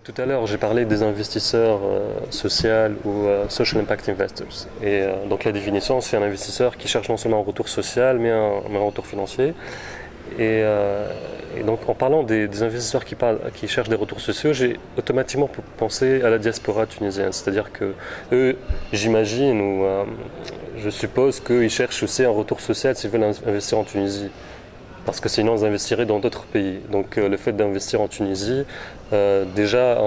Tout à l'heure, j'ai parlé des investisseurs sociaux ou social impact investors. Et donc la définition, c'est un investisseur qui cherche non seulement un retour social, mais un retour financier. Et, euh, et donc en parlant des investisseurs qui cherchent des retours sociaux, j'ai automatiquement pensé à la diaspora tunisienne. C'est-à-dire que eux, j'imagine ou je suppose qu'ils cherchent aussi un retour social s'ils veulent investir en Tunisie parce que sinon ils investiraient dans d'autres pays. Donc le fait d'investir en Tunisie, déjà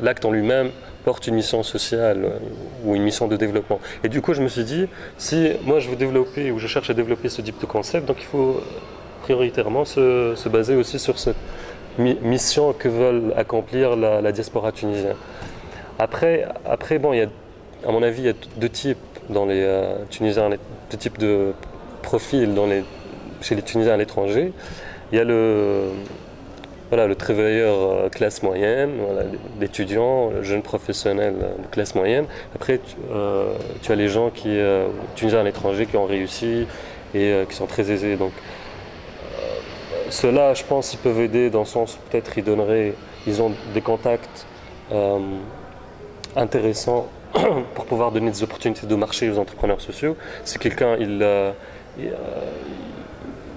l'acte en lui-même porte une mission sociale ou une mission de développement. Et du coup je me suis dit, si moi je veux développer ou je cherche à développer ce type de concept, donc il faut prioritairement se baser aussi sur cette mission que veulent accomplir la diaspora tunisienne. Après bon, à mon avis, il y a deux types dans les Tunisiens, deux types de profils chez les Tunisiens à l'étranger. Il y a le travailleur classe moyenne, voilà, l'étudiant, le jeune professionnel de classe moyenne. Après, tu as les gens Tunisiens à l'étranger qui ont réussi et qui sont très aisés. Donc, ceux-là, je pense, ils peuvent aider dans le sens où peut-être ils ont des contacts intéressants pour pouvoir donner des opportunités de marché aux entrepreneurs sociaux. Si quelqu'un,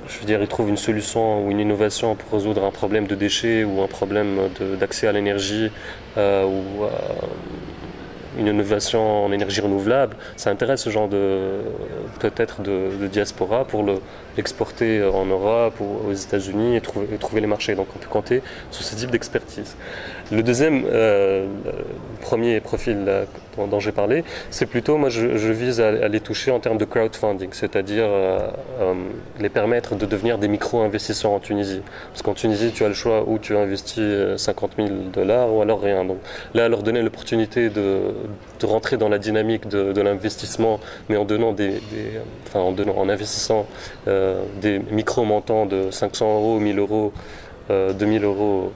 je veux dire, il trouve une solution ou une innovation pour résoudre un problème de déchets ou un problème d'accès à l'énergie ou une innovation en énergie renouvelable, ça intéresse ce genre peut-être de diaspora pour l'exporter en Europe ou aux États-Unis et trouver les marchés. Donc on peut compter sur ce type d'expertise. Le deuxième, le premier profil dont j'ai parlé, c'est plutôt, moi je vise à les toucher en termes de crowdfunding, c'est-à-dire les permettre de devenir des micro-investisseurs en Tunisie. Parce qu'en Tunisie, tu as le choix où tu investis 50 000 dollars ou alors rien. Donc là, leur donner l'opportunité de rentrer dans la dynamique de l'investissement, mais en investissant des micro-montants de 500 euros, 1000 euros, 2000 euros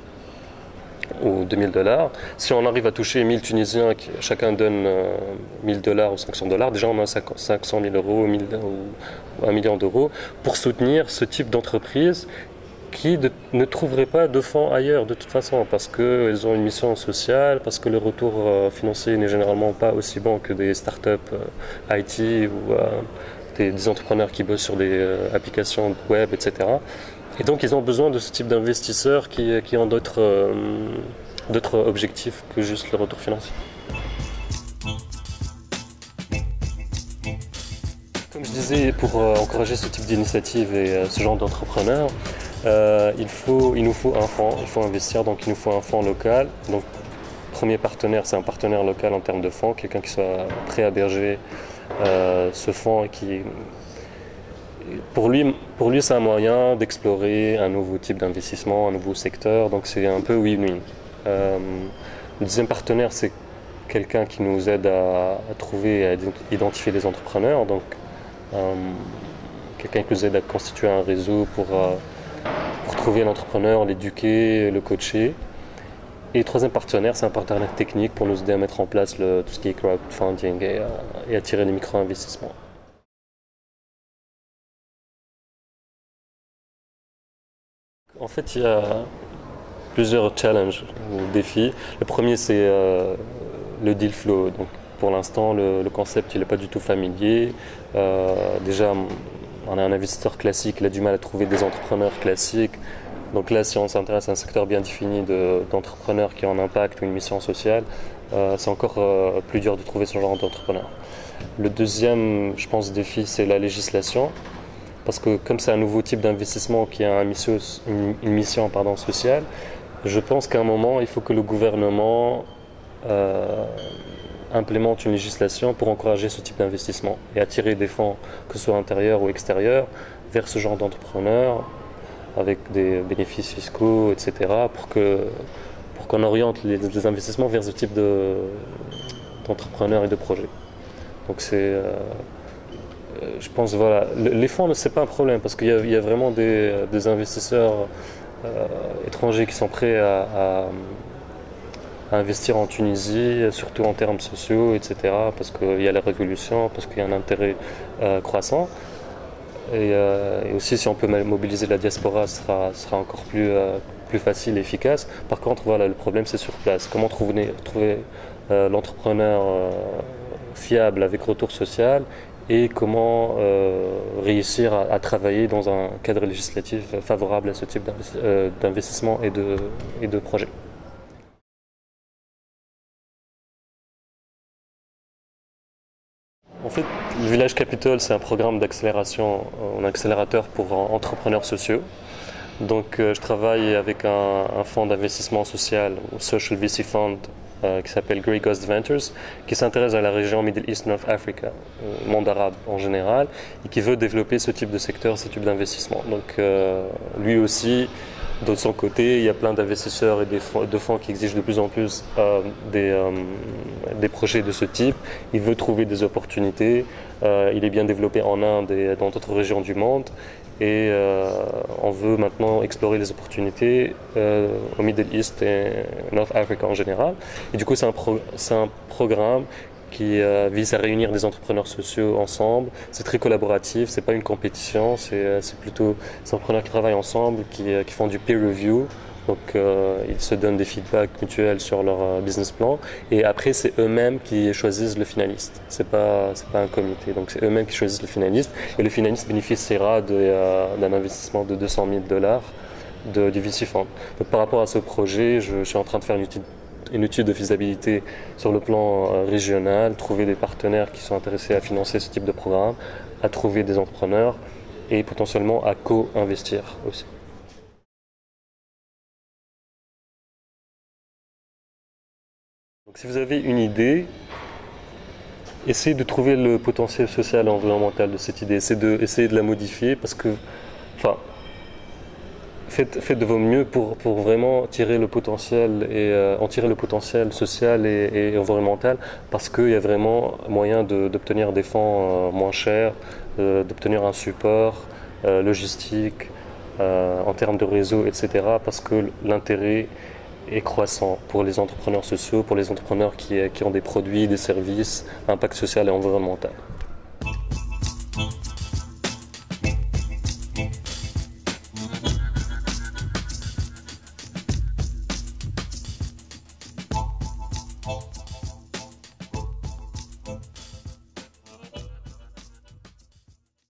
ou 2000 dollars. Si on arrive à toucher 1000 Tunisiens, chacun donne 1000 dollars ou 500 dollars, déjà on a 500 000 euros ou 1 million d'euros pour soutenir ce type d'entreprise qui ne trouveraient pas de fonds ailleurs de toute façon parce qu'ils ont une mission sociale, parce que le retour financier n'est généralement pas aussi bon que des startups IT ou des entrepreneurs qui bossent sur des applications web, etc. Et donc ils ont besoin de ce type d'investisseurs qui ont d'autres objectifs que juste le retour financier. Comme je disais, pour encourager ce type d'initiative et ce genre d'entrepreneurs, il nous faut un fonds, il faut investir, donc il nous faut un fonds local. Donc, premier partenaire, c'est un partenaire local en termes de fonds, quelqu'un qui soit prêt à héberger ce fonds et pour lui, c'est un moyen d'explorer un nouveau type d'investissement, un nouveau secteur, donc c'est un peu win-win. Le deuxième partenaire, c'est quelqu'un qui nous aide à trouver et à identifier les entrepreneurs, donc quelqu'un qui nous aide à constituer un réseau pour trouver l'entrepreneur, l'éduquer, le coacher. Et le troisième partenaire, c'est un partenaire technique pour nous aider à mettre en place tout ce qui est crowdfunding et attirer les micro-investissements. En fait, il y a plusieurs challenges ou défis. Le premier, c'est le deal flow. Donc, pour l'instant, le concept, il n'est pas du tout familier. Déjà, on a un investisseur classique, il a du mal à trouver des entrepreneurs classiques. Donc là, si on s'intéresse à un secteur bien défini d'entrepreneurs qui ont un impact ou une mission sociale, c'est encore plus dur de trouver ce genre d'entrepreneurs. Le deuxième, je pense, défi, c'est la législation. Parce que comme c'est un nouveau type d'investissement qui a une mission sociale, je pense qu'à un moment, il faut que le gouvernement implémente une législation pour encourager ce type d'investissement et attirer des fonds, que ce soit intérieurs ou extérieurs, vers ce genre d'entrepreneurs avec des bénéfices fiscaux, etc., pour qu'on oriente les investissements vers ce type d'entrepreneurs et de projets. Donc je pense voilà, les fonds c'est pas un problème parce qu'il y a vraiment des investisseurs étrangers qui sont prêts à investir en Tunisie, surtout en termes sociaux, etc. Parce qu'il y a la révolution, parce qu'il y a un intérêt croissant. Et aussi, si on peut mobiliser la diaspora, ce sera encore plus plus facile et efficace. Par contre, voilà, le problème c'est sur place. Comment trouver l'entrepreneur fiable avec retour social et comment réussir à travailler dans un cadre législatif favorable à ce type d'investissement et de projet. En fait, le Village Capital, c'est un programme d'accélération, un accélérateur pour entrepreneurs sociaux. Donc, je travaille avec un fonds d'investissement social, Social VC Fund, qui s'appelle Grey Ghost Ventures, qui s'intéresse à la région Middle East North Africa, monde arabe en général, et qui veut développer ce type de secteur, ce type d'investissement. Donc, lui aussi, de son côté, il y a plein d'investisseurs et de fonds qui exigent de plus en plus des projets de ce type. Il veut trouver des opportunités. Il est bien développé en Inde et dans d'autres régions du monde. Et on veut maintenant explorer les opportunités au Middle East et North Africa en général. Et du coup, c'est un programme qui vise à réunir des entrepreneurs sociaux ensemble. C'est très collaboratif, c'est pas une compétition, c'est plutôt des entrepreneurs qui travaillent ensemble, qui font du peer review. Donc ils se donnent des feedbacks mutuels sur leur business plan et après c'est eux-mêmes qui choisissent le finaliste. C'est pas un comité, donc c'est eux-mêmes qui choisissent le finaliste et le finaliste bénéficiera d'un investissement de $200,000 du VC Fund. Donc par rapport à ce projet, je suis en train de faire une étude de faisabilité sur le plan régional, trouver des partenaires qui sont intéressés à financer ce type de programme, à trouver des entrepreneurs et potentiellement à co-investir aussi. Donc, si vous avez une idée, essayez de trouver le potentiel social et environnemental de cette idée, essayez de la modifier parce que, enfin, faites de vos mieux pour vraiment tirer le potentiel et en tirer le potentiel social et environnemental parce qu'il y a vraiment moyen d'obtenir des fonds moins chers, d'obtenir un support logistique en termes de réseau, etc. parce que l'intérêt est croissant pour les entrepreneurs sociaux, pour les entrepreneurs qui ont des produits, des services, impact social et environnemental.